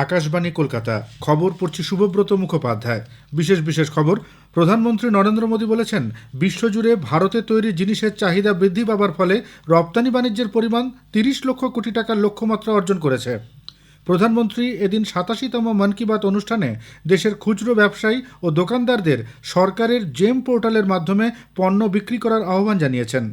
আকাশবাণী কলকাতা। খবর পড়ছি শুভব্রত মুখোপাধ্যায়। বিশেষ খবর। প্রধানমন্ত্রী নরেন্দ্র মোদী বলেছেন, বিশ্বজুড়ে ভারতে তৈরি জিনিসের চাহিদা বৃদ্ধি পাবার ফলে রপ্তানি বাণিজ্যের পরিমাণ ৩০ লক্ষ কোটি টাকার লক্ষ্যমাত্রা অর্জন করেছে। প্রধানমন্ত্রী এদিন ৮৭তম মন কি বাত অনুষ্ঠানে দেশের খুচরো ব্যবসায়ী ও দোকানদারদের সরকারের জেম পোর্টালের মাধ্যমে পণ্য বিক্রি করার আহ্বান জানিয়েছেন।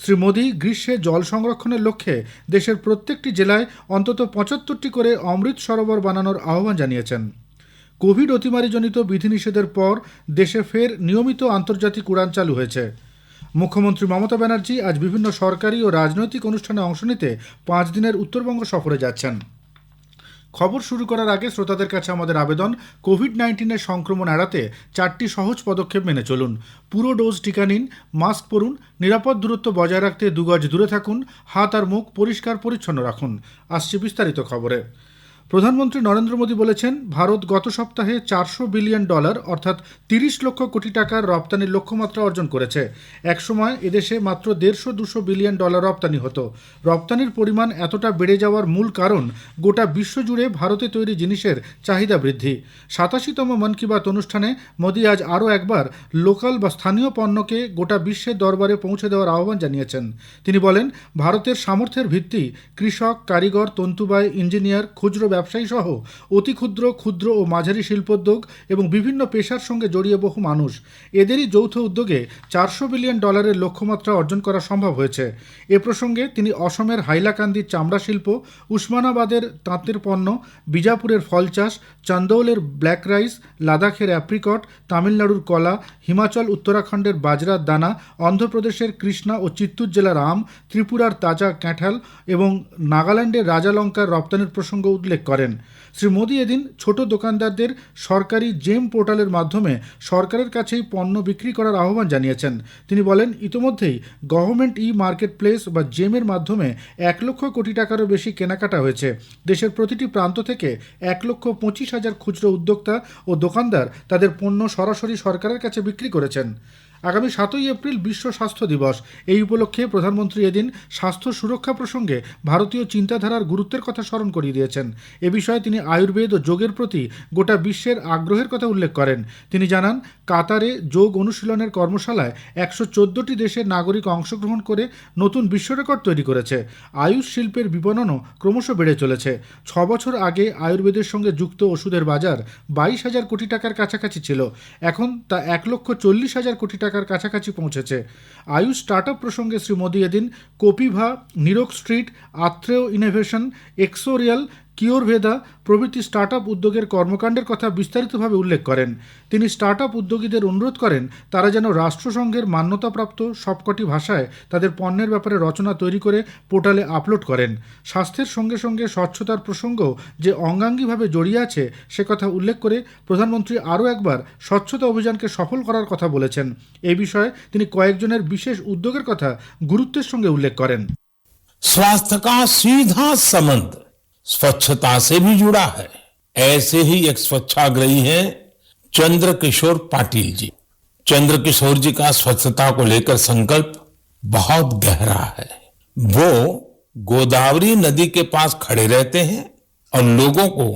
শ্রী মোদী গ্রীষ্মে জল সংরক্ষণের লক্ষ্যে দেশের প্রত্যেকটি জেলায় অন্তত ৭৫টি করে অমৃত সরোবর বানানোর আহ্বান জানিয়েছেন। কোভিড অতিমারিজনিত বিধিনিষেধের পর দেশে ফের নিয়মিত আন্তর্জাতিক উড়ান চালু হয়েছে। মুখ্যমন্ত্রী মমতা ব্যানার্জি আজ বিভিন্ন সরকারি ও রাজনৈতিক অনুষ্ঠানে অংশ নিতে ৫ দিনের উত্তরবঙ্গ সফরে যাচ্ছেন। খবর শুরু করার আগে শ্রোতাদের কাছে আমাদের আবেদন, কোভিড-১৯ সংক্রমণ এড়াতে 4টি সহজ পদক্ষেপ মেনে চলুন। পুরো ডোজ টিকা নিন, মাস্ক পরুন, নিরাপদ দূরত্ব বজায় রাখতে 2 গজ দূরে থাকুন, হাত আর মুখ পরিষ্কার পরিচ্ছন্ন রাখুন। আসছে বিস্তারিত খবরে। প্রধানমন্ত্রী নরেন্দ্র মোদী বলেছেন, ভারত গত সপ্তাহে $400 বিলিয়ন অর্থাৎ ৩০ লক্ষ কোটি টাকার রপ্তানির লক্ষ্যমাত্রা অর্জন করেছে। একসময় এদেশে মাত্র ১৫০-২০০ বিলিয়ন ডলার রপ্তানি হতো। রপ্তানির পরিমাণ এতটা বেড়ে যাওয়ার মূল কারণ গোটা বিশ্বজুড়ে ভারতে তৈরি জিনিসের চাহিদা বৃদ্ধি। ৮৭তম মন কি বাত অনুষ্ঠানে মোদী আজ আরও একবার লোকাল বা স্থানীয় পণ্যকে গোটা বিশ্বের দরবারে পৌঁছে দেওয়ার আহ্বান জানিয়েছেন। তিনি বলেন, ভারতের সামর্থ্যের ভিত্তি কৃষক, কারিগর, তন্তুবায়, ইঞ্জিনিয়ার, খুচরো ব্যবসায়ী সহ অতি ক্ষুদ্র, ক্ষুদ্র ও মাঝারি শিল্পোদ্যোগ এবং বিভিন্ন পেশার সঙ্গে জড়িয়ে বহু মানুষ। এদেরই যৌথ উদ্যোগে $400 বিলিয়ন লক্ষ্যমাত্রা অর্জন করা সম্ভব হয়েছে। এ প্রসঙ্গে তিনি অসমের হাইলাকান্দির চামড়া শিল্প, উসমানাবাদের তাঁতের পণ্য, বিজাপুরের ফল চাষ, চন্দৌলের ব্ল্যাক রাইস, লাদাখের অ্যাপ্রিকট, তামিলনাড়ুর কলা, হিমাচল উত্তরাখণ্ডের বাজরার দানা, অন্ধ্রপ্রদেশের কৃষ্ণা ও চিত্তুর জেলার আম, ত্রিপুরার তাজা কাঁঠাল এবং নাগাল্যান্ডের রাজালঙ্কার রপ্তানির প্রসঙ্গ উল্লেখ করেন। শ্রী মোদী এদিন ছোট দোকানদারদের সরকারি জেম পোর্টালের মাধ্যমে সরকারের কাছেই পণ্য বিক্রি করার আহ্বান জানিয়েছেন। তিনি বলেন, ইতোমধ্যেই গভর্নমেন্ট মার্কেট প্লেস বা জেমের মাধ্যমে ১ লক্ষ কোটি টাকারও বেশি কেনাকাটা হয়েছে। দেশের প্রতিটি প্রান্ত থেকে ১,২৫,০০০ খুচরো উদ্যোক্তা ও দোকানদার তাদের পণ্য সরাসরি সরকারের কাছে বিক্রি করেছেন। আগামী 7ই এপ্রিল বিশ্ব স্বাস্থ্য দিবস। এই উপলক্ষে প্রধানমন্ত্রী এদিন স্বাস্থ্য সুরক্ষা প্রসঙ্গে ভারতীয় চিন্তাধারার গুরুত্বের কথা স্মরণ করিয়ে দিয়েছেন। এ বিষয়ে তিনি আয়ুর্বেদ ও যোগের প্রতি গোটা বিশ্বের আগ্রহের কথা উল্লেখ করেন। তিনি জানান, কাতারে যোগ অনুশীলনের কর্মশালায় 114টি দেশের নাগরিক অংশগ্রহণ করে নতুন বিশ্ব রেকর্ড তৈরি করেছে। আয়ুষ শিল্পের বিপণনও ক্রমশ বেড়ে চলেছে। 6 বছর আগে আয়ুর্বেদের সঙ্গে যুক্ত ওষুধের বাজার 22,000 কোটি টাকার কাছাকাছি ছিল। এখন তা 1,40,000 কোটি টাকার কাছাকাছি পৌঁছেছে। আয়ুষ স্টার্টআপ প্রসঙ্গে শ্রী মোদী এদিন কোপিভা, নিরোগ স্ট্রিট, আত্রেয় ইনোভেশন, এক্সোরিয়াল, কিওরভেদা প্রভৃতি স্টার্টআপ উদ্যোগের কর্মকাণ্ডের কথা বিস্তারিতভাবে উল্লেখ করেন। তিনি স্টার্টআপ উদ্যোগীদের অনুরোধ করেন, তারা যেন রাষ্ট্রসংঘের মান্যতাপ্রাপ্ত সবকটি ভাষায় তাদের পণ্যের ব্যাপারে রচনা তৈরি করে পোর্টালে আপলোড করেন। স্বাস্থ্যের সঙ্গে সঙ্গে স্বচ্ছতার প্রসঙ্গ যে অঙ্গাঙ্গিভাবে জড়িয়ে আছে সে কথা উল্লেখ করে প্রধানমন্ত্রী আরও একবার স্বচ্ছতা অভিযানকে সফল করার কথা বলেছেন। এই বিষয়ে তিনি কয়েকজনের বিশেষ উদ্যোগের কথা গুরুত্বের সঙ্গে উল্লেখ করেন। स्वास्थ्य का सीधा संबंध स्वच्छता से भी जुड़ा है। ऐसे ही एक स्वच्छाग्रही हैं चंद्रकिशोर पाटिल जी। चंद्रकिशोर जी का स्वच्छता को लेकर संकल्प बहुत गहरा है। वो गोदावरी नदी के पास खड़े रहते हैं और लोगों को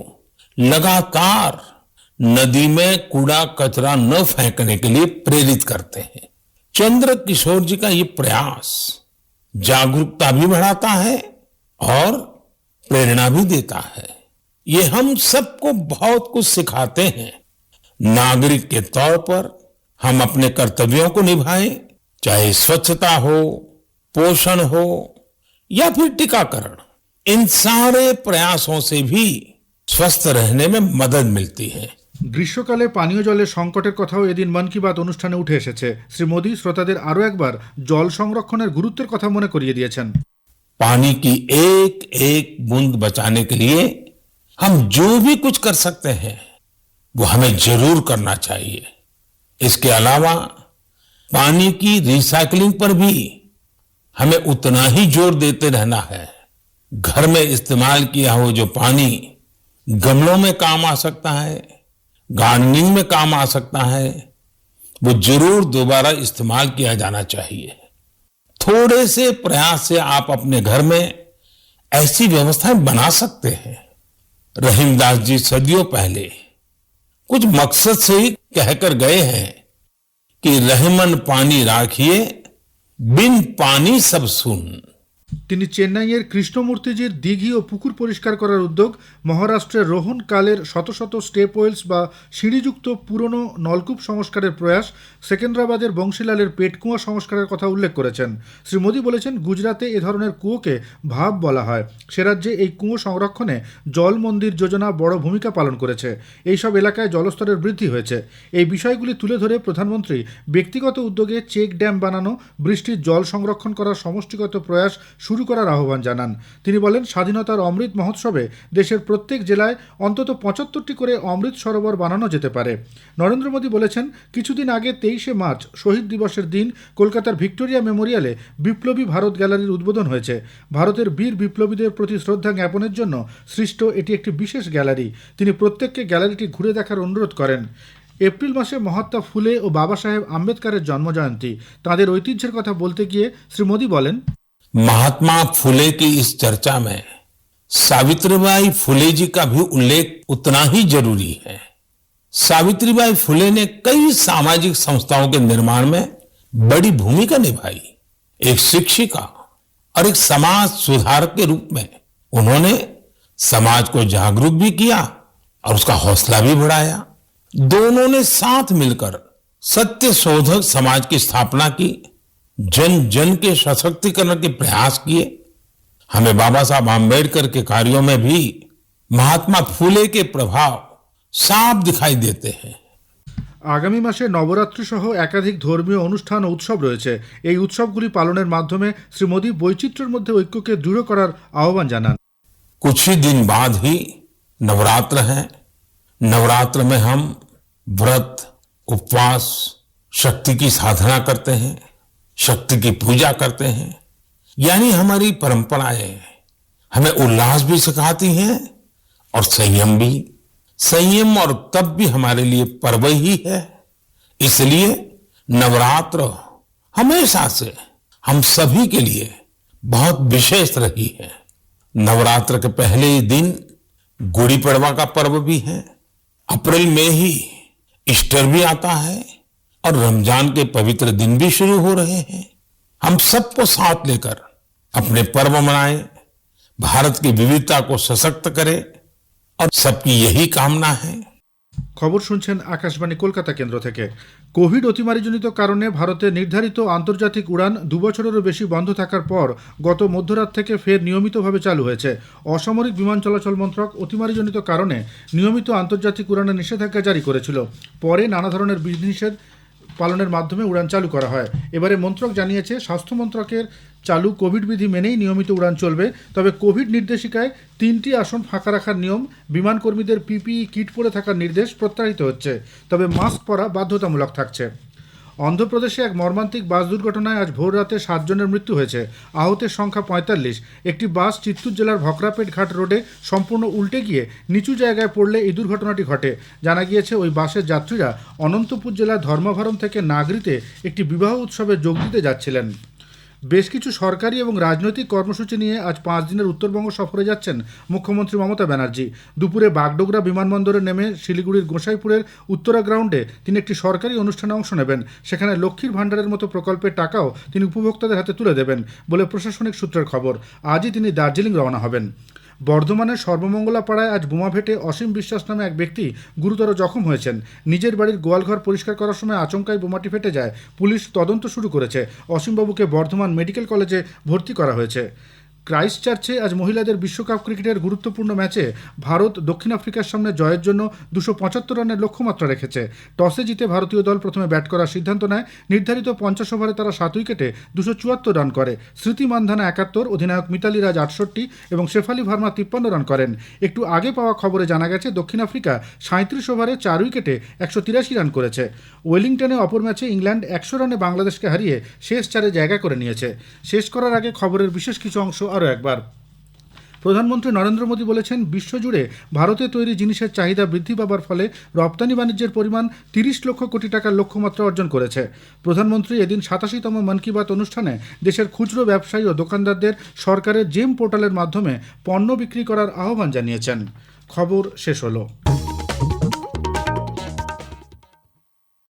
लगातार नदी में कूड़ा कचरा न फेंकने के लिए प्रेरित करते हैं। चंद्रकिशोर जी का ये प्रयास जागरूकता भी बढ़ाता है और प्रेरणा भी देता है। ये हम सबको बहुत कुछ सिखाते हैं। नागरिक के तौर पर हम अपने कर्तव्यों को निभाएं, चाहे स्वच्छता हो, पोषण हो या फिर टीकाकरण। इन सारे प्रयासों से भी स्वस्थ रहने में मदद मिलती है। গ্রীষ্মকালে পানীয় জলের সংকটের কথাও এদিন মন কি বাত অনুষ্ঠানে উঠে এসেছে। শ্রী মোদী শ্রোতাদের আরও একবার জল সংরক্ষণের গুরুত্বের কথা মনে করিয়ে দিয়েছেন। पानी की एक एक बूंद बचाने के लिए हम जो भी कुछ कर सकते हैं वो हमें जरूर करना चाहिए। इसके अलावा पानी की रिसाइकलिंग पर भी हमें उतना ही जोर देते रहना है। घर में इस्तेमाल किया हुआ जो पानी गमलों में काम आ सकता है, गार्डनिंग में काम आ सकता है, वो जरूर दोबारा इस्तेमाल किया जाना चाहिए। थोड़े से प्रयास से आप अपने घर में ऐसी व्यवस्थाएं बना सकते हैं। रहीमदास जी सदियों पहले कुछ मकसद से ही कहकर गए हैं कि रहमन पानी राखिए बिन पानी सब सुन। তিনি চেন্নাইয়ের কৃষ্ণমূর্তিজির দিঘি ও পুকুর পরিষ্কার করার উদ্যোগ, মহারাষ্ট্রের রোহন কালের শত শত স্টেপ ওয়েলস বা সিঁড়িযুক্ত পুরনো নলকূপ সংস্কারের প্রয়াস, সেকেন্দ্রাবাদের বংশীলালের পেটকুয়া সংস্কারের কথা উল্লেখ করেছেন। শ্রী মোদী বলেছেন, গুজরাতে এ ধরনের কুয়োকে ভাব বলা হয়। সে রাজ্যে এই কুয়ো সংরক্ষণে জল মন্দির যোজনা বড় ভূমিকা পালন করেছে। এইসব এলাকায় জলস্তরের বৃদ্ধি হয়েছে। এই বিষয়গুলি তুলে ধরে প্রধানমন্ত্রী ব্যক্তিগত উদ্যোগে চেক ড্যাম বানানো, বৃষ্টির জল সংরক্ষণ করার সমষ্টিগত প্রয়াস শুরু করার আহ্বান জানান। তিনি বলেন, স্বাধীনতার অমৃত মহোৎসবে দেশের প্রত্যেক জেলায় অন্তত ৭৫টি করে অমৃত সরোবর বানানো যেতে পারে। নরেন্দ্র মোদী বলেছেন, কিছুদিন আগে ২৩শে মার্চ শহীদ দিবসের দিন কলকাতার ভিক্টোরিয়া মেমোরিয়ালে বিপ্লবী ভারত গ্যালারির উদ্বোধন হয়েছে। ভারতের বীর বিপ্লবীদের প্রতি শ্রদ্ধা জ্ঞাপনের জন্য সৃষ্ট এটি একটি বিশেষ গ্যালারি। তিনি প্রত্যেককে গ্যালারিটি ঘুরে দেখার অনুরোধ করেন। এপ্রিল মাসে মহাত্মা ফুলে ও বাবা সাহেব আম্বেদকরের জন্মজয়ন্তী। তাঁদের ঐতিহ্যের কথা বলতে গিয়ে শ্রী মোদী বলেন, महात्मा फुले की इस चर्चा में सावित्रीबाई फुले जी का भी उल्लेख उतना ही जरूरी है। सावित्रीबाई फुले ने कई सामाजिक संस्थाओं के निर्माण में बड़ी भूमिका निभाई। एक शिक्षिका और एक समाज सुधारक के रूप में उन्होंने समाज को जागरूक भी किया और उसका हौसला भी बढ़ाया। दोनों ने साथ मिलकर सत्य शोधक समाज की स्थापना की, जन जन के सशक्तिकरण के प्रयास किए। हमें बाबा साहब आम्बेडकर के कार्यों में भी महात्मा फुले के प्रभाव साफ दिखाई देते हैं। আগামী মাসে নবরাত্রি সহ একাধিক ধর্মীয় অনুষ্ঠান ও উৎসব রয়েছে। এই উৎসবগুলি পালনের মাধ্যমে শ্রী মোদী বৈচিত্র্যের মধ্যে ঐক্যকে দৃঢ় করার আহ্বান জানান। कुछ ही दिन बाद ही नवरात्र है। नवरात्र में हम व्रत, उपवास, शक्ति की साधना करते हैं, शक्ति की पूजा करते हैं। यानी हमारी परंपराएं हमें उल्लास भी सिखाती हैं और संयम भी। संयम और तप भी हमारे लिए पर्व ही है। इसलिए नवरात्र हमेशा से हम सभी के लिए बहुत विशेष रही है। नवरात्र के पहले ही दिन गुड़ी पड़वा का पर्व भी है। अप्रैल में ही ईस्टर भी आता है और रमजान के पवित्र दिन भी शुरू हो रहे हैं। हम सबको साथ लेकर अपने पर्व मनाएं, भारत की विविधता को सशक्त करें और सबकी यही कामना है। খবর শুনছেন আকাশবাণী কলকাতা কেন্দ্র থেকে। কোভিড অতিমারিজনিত কারণে ভারতে নির্ধারিত আন্তর্জাতিক উড়ান ২ বছরেরও বেশি বন্ধ থাকার পর গত মধ্যরাত থেকে ফের নিয়মিতভাবে চালু হয়েছে। অসামরিক বিমান চলাচল মন্ত্রক অতিমারিজনিত কারণে নিয়মিত আন্তর্জাতিক উড়ানের নিষেধাজ্ঞা জারি করেছিল। পরে নানা ধরনের বিধিনিষেধ পালনের মাধ্যমে উড়ান চালু করা হয়। এবারে মন্ত্রক জানিয়েছে, স্বাস্থ্য মন্ত্রকের চালু কোভিড বিধি মেনেই নিয়মিত উড়ান চলবে। তবে কোভিড নির্দেশিকায় ৩টি আসন ফাঁকা রাখার নিয়ম, বিমান কর্মীদের পিপিই কিট পরে থাকার নির্দেশ প্রত্যাহৃত হচ্ছে। তবে মাস্ক পরা বাধ্যতামূলক থাকছে। অন্ধ্রপ্রদেশে এক মর্মান্তিক বাস দুর্ঘটনায় আজ ভোর রাতে ৭ জনের মৃত্যু হয়েছে। আহতের সংখ্যা ৪৫। একটি বাস চিত্তুর জেলার ভকরাপেট ঘাট রোডে সম্পূর্ণ উল্টে গিয়ে নিচু জায়গায় পড়লে এই দুর্ঘটনাটি ঘটে। জানা গিয়েছে, ওই বাসের যাত্রীরা অনন্তপুর জেলার ধর্মাভারম থেকে নাগরিতে একটি বিবাহ উৎসবে যোগ দিতে যাচ্ছিলেন। বেশ কিছু সরকারি এবং রাজনৈতিক কর্মসূচি নিয়ে আজ ৫ দিনের উত্তরবঙ্গ সফরে যাচ্ছেন মুখ্যমন্ত্রী মমতা ব্যানার্জি। দুপুরে বাগডোগরা বিমানবন্দরে নেমে শিলিগুড়ির গোসাইপুরের উত্তরা গ্রাউন্ডে তিনি একটি সরকারি অনুষ্ঠানে অংশ নেবেন। সেখানে লক্ষ্মীর ভাণ্ডারের মতো প্রকল্পের টাকাও তিনি উপভোক্তাদের হাতে তুলে দেবেন বলে প্রশাসনিক সূত্রের খবর। আজই তিনি দার্জিলিং রওনা হবেন। বর্ধমানের সর্বমঙ্গলা পাড়ায় আজ বোমা ফেটে অসীম বিশ্বাস নামে এক ব্যক্তি গুরুতর জখম হয়েছেন। নিজের বাড়ির গোয়ালঘর পরিষ্কার করার সময় আচমকাই বোমাটি ফেটে যায়। পুলিশ তদন্ত শুরু করেছে। অসীমবাবুকে বর্ধমান মেডিকেল কলেজে ভর্তি করা হয়েছে। ক্রাইস্টচার্চে আজ মহিলাদের বিশ্বকাপ ক্রিকেটের গুরুত্বপূর্ণ ম্যাচে ভারত দক্ষিণ আফ্রিকার সামনে জয়ের জন্য ২৭৫ রানের লক্ষ্যমাত্রা রেখেছে। টসে জিতে ভারতীয় দল প্রথমে ব্যাট করার সিদ্ধান্ত নেয়। নির্ধারিত ৫০ ওভারে তারা ৭ উইকেটে ২৭৪ রান করে। স্মৃতি মান্ধানা ৭১, অধিনায়ক মিতালি রাজ ৬৮ এবং শেফালি ভার্মা ৫৩ রান করেন। একটু আগে পাওয়া খবরে জানা গেছে, দক্ষিণ আফ্রিকা ৩৭ ওভারে ৪ উইকেটে ১৮৩ রান করেছে। ওয়েলিংটনে অপর ম্যাচে ইংল্যান্ড ১০০ রানে বাংলাদেশকে হারিয়ে শেষ ৪-এ জায়গা করে নিয়েছে। শেষ করার আগে খবরের বিশেষ কিছু অংশ আরও একবার। প্রধানমন্ত্রী নরেন্দ্র মোদী বলেছেন, বিশ্বজুড়ে ভারতে তৈরি জিনিসের চাহিদা বৃদ্ধি পাবার ফলে রপ্তানি বাণিজ্যের পরিমাণ ৩০ লক্ষ কোটি টাকার লক্ষ্যমাত্রা অর্জন করেছে। প্রধানমন্ত্রী এদিন ৮৭তম মন কি বাত অনুষ্ঠানে দেশের খুচরো ব্যবসায়ী ও দোকানদারদের সরকারের জেম পোর্টালের মাধ্যমে পণ্য বিক্রি করার আহ্বান জানিয়েছেন। খবর শেষ হলো।